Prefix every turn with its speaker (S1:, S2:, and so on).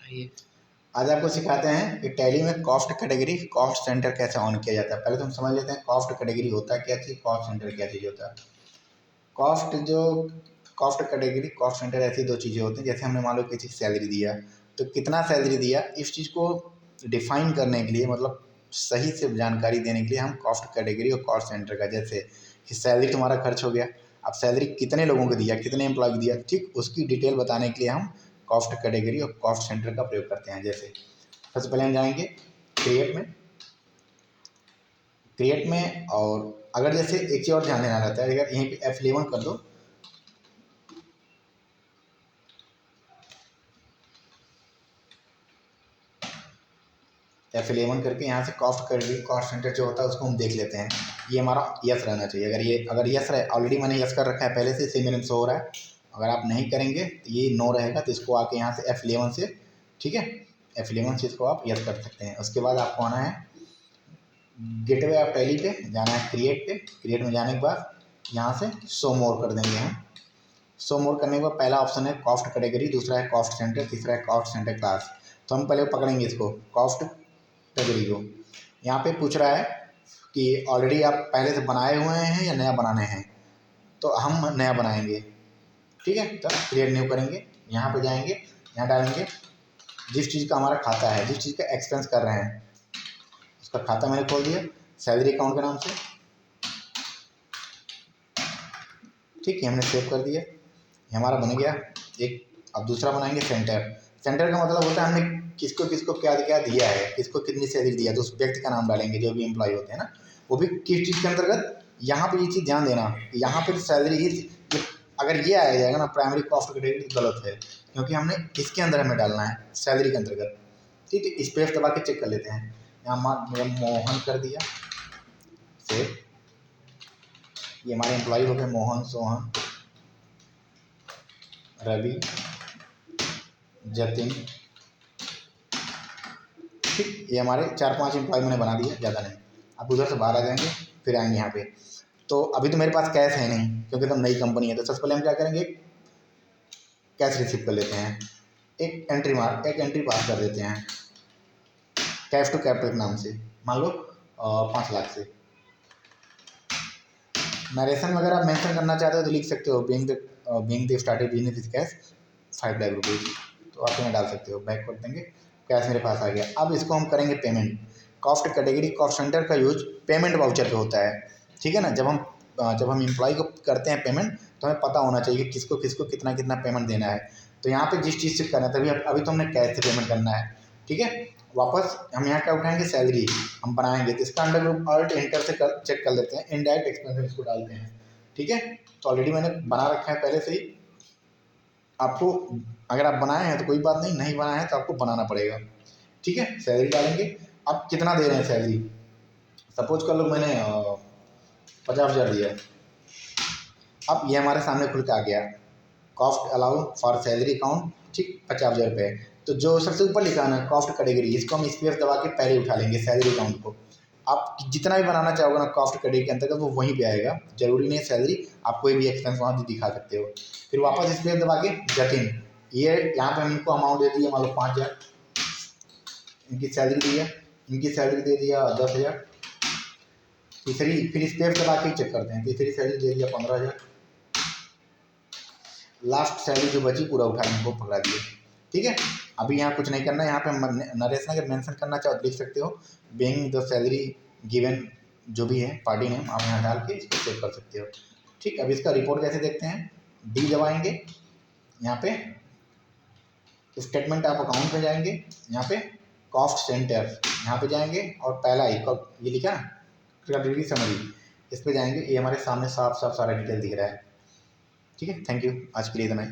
S1: आइए।
S2: आज आपको सिखाते हैं कि टैली में कॉस्ट कैटेगरी कॉस्ट सेंटर कैसे ऑन किया जाता है। पहले तो हम समझ लेते हैं कॉस्ट कैटेगरी होता है क्या चीज़, कॉस्ट सेंटर क्या चीज़ होता है। कॉस्ट कैटेगरी कॉस्ट सेंटर ऐसी दो चीज़ें होती हैं। जैसे हमने मान लो किसी सैलरी दिया तो कितना सैलरी दिया, इस चीज़ को डिफाइन करने के लिए, मतलब सही से जानकारी देने के लिए हम कॉस्ट कैटेगरी और कॉस्ट सेंटर का, जैसे कि सैलरी तुम्हारा खर्च हो गया, अब सैलरी कितने लोगों को दिया, कितने एम्प्लॉय को दिया, ठीक उसकी डिटेल बताने के लिए हम कॉस्ट कैटेगरी और कॉस्ट सेंटर का प्रयोग करते हैं। जैसे सबसे पहले हम जाएंगे क्रिएट में और अगर जैसे एक चीज़ और ध्यान देना रहता है, अगर यहीं पे F11 कर दो, F11 करके यहाँ से कॉस्ट कैटेगरी कॉस्ट सेंटर जो होता है उसको हम देख लेते हैं। ये हमारा यस रहना चाहिए। अगर यस रहे, ऑलरेडी मैंने यस कर रखा है पहले से, इसी में शो हो रहा है। अगर आप नहीं करेंगे तो ये नो रहेगा, तो इसको आके यहाँ से F11 से, ठीक है, F11 से इसको आप यस कर सकते हैं। उसके बाद आपको आना है गेटवे ऑफ टैली पे, जाना है क्रिएट में जाने के बाद यहाँ से शो मोर कर देंगे हम। शो मोर करने के बाद पहला ऑप्शन है कॉस्ट कैटेगरी, दूसरा है कॉस्ट सेंटर, तीसरा है कॉस्ट सेंटर क्लास। तो हम पहले पकड़ेंगे इसको कॉस्ट कैटेगरी को। यहाँ पे पूछ रहा है कि ऑलरेडी आप पहले से बनाए हुए हैं या नया बनाने हैं, तो हम नया बनाएंगे, ठीक है। तो क्रिएट न्यू करेंगे, यहाँ पे जाएंगे, यहाँ डालेंगे जिस चीज़ का हमारा खाता है, जिस चीज़ का एक्सपेंस कर रहे हैं उसका खाता मैंने खोल दिया सैलरी अकाउंट के नाम से, ठीक है, हमने सेव कर दिया, ये हमारा बन गया एक। अब दूसरा बनाएंगे सेंटर का मतलब होता है हमने किसको किसको क्या क्या दिया है, किसको कितनी सैलरी दिया, तो उस व्यक्ति का नाम डालेंगे जो भी एम्प्लॉय होते हैं ना, वो भी किस चीज़ के अंतर्गत। यहाँ पे ये चीज़ ध्यान देना, यहाँ पे सैलरी ही, अगर ये आया जाएगा ना प्राइमरी कॉस्ट कैटेगरी, तो गलत है, क्योंकि हमने किसके अंदर हमें डालना है, सैलरी के अंतर्गत, ठीक है। स्पेस दबा के चेक कर लेते हैं। यहाँ मोहन कर दिया सेव, ये हमारे एम्प्लॉय हो गए मोहन, सोहन, रवि, जतिन, ठीक, ये हमारे 4-5 एम्प्लॉय मैंने बना दिया, ज़्यादा नहीं। अब उधर से बाहर आ जाएंगे, फिर आएंगे यहाँ पे। तो अभी तो मेरे पास कैश है नहीं क्योंकि तो नई कंपनी है, तो सबसे पहले हम क्या करेंगे, कैश रिसीव कर लेते हैं। एक एंट्री पास कर देते हैं कैश टू कैपिटल के नाम से, मान लो 5 लाख से। नरेशन वगैरह आप मेंशन करना चाहते हो तो लिख सकते हो, being the started business is cash 5 lakh rupees, तो आप यहाँ डाल सकते हो। बैक कर देंगे, कैश मेरे पास आ गया। अब इसको हम करेंगे payment. Cost category cost centre का यूज पेमेंट वाउचर पे होता है, ठीक है ना। जब हम एम्प्लॉय को करते हैं पेमेंट, तो हमें पता होना चाहिए कि किसको किसको कितना कितना पेमेंट देना है। तो यहाँ पे जिस चीज़ से करना है, तभी अभी तो हमने कैश से पेमेंट करना है, ठीक है। वापस हम यहाँ क्या उठाएंगे, सैलरी हम बनाएंगे, तो इसका अंडर ग्रुप ऑल्ट एंटर से चेक कर लेते हैं, इनडायरेक्ट एक्सपेंसेस को डालते हैं, ठीक है। तो ऑलरेडी मैंने बना रखा है पहले से ही। आपको अगर आप बनाए हैं तो कोई बात नहीं, नहीं बनाए हैं तो आपको बनाना पड़ेगा, ठीक है। सैलरी डालेंगे। अब कितना दे रहे हैं सैलरी, सपोज कर लो मैंने 50,000 दिया। अब ये हमारे सामने खुल के आ गया cost allow for salary account, ठीक, 50,000 रुपये। तो जो सबसे ऊपर लिखा है ना कॉस्ट कैटेगरी, इसको हम स्पेस दबा के पहले उठा लेंगे सैलरी अकाउंट को। आप जितना भी बनाना चाहोगे ना कॉस्ट कैटेगरी के अंतर्गत, वो वहीं पे आएगा, जरूरी नहीं है सैलरी, आप कोई भी एक्सपेंस वहाँ भी दिखा सकते हो। फिर वापस स्पेस दबा के जतिन, ये यहाँ पे हम इनको अमाउंट दे दिया मान लो 5,000, इनकी सैलरी दी है, इनकी सैलरी दे दिया 10,000। तीसरी फिर स्पेस दबा के चेक करते हैं, तीसरी सैलरी दे दिया 15,000। लास्ट सैलरी जो बची पूरा उठा इनको पकड़ा दिए, ठीक है। अभी यहाँ कुछ नहीं करना है, यहाँ पे नरेशन अगर मेंशन करना चाहो तो लिख सकते हो, बीइंग द सैलरी गिवन, जो भी है पार्टी नेम आप यहाँ डाल के इसको सेव कर सकते हो, ठीक। अब इसका रिपोर्ट कैसे देखते हैं, डी दबाएंगे, यहाँ पे स्टेटमेंट ऑफ अकाउंट पे जाएंगे, यहाँ पे कॉस्ट सेंटर यहाँ पे जाएंगे, और पहला ही ये लिखा कैटेगरी समरी, इस पे जाएंगे, ये हमारे सामने साफ साफ सारा डिटेल दिख रहा है, ठीक है। थैंक यू, आज के लिए इतना ही।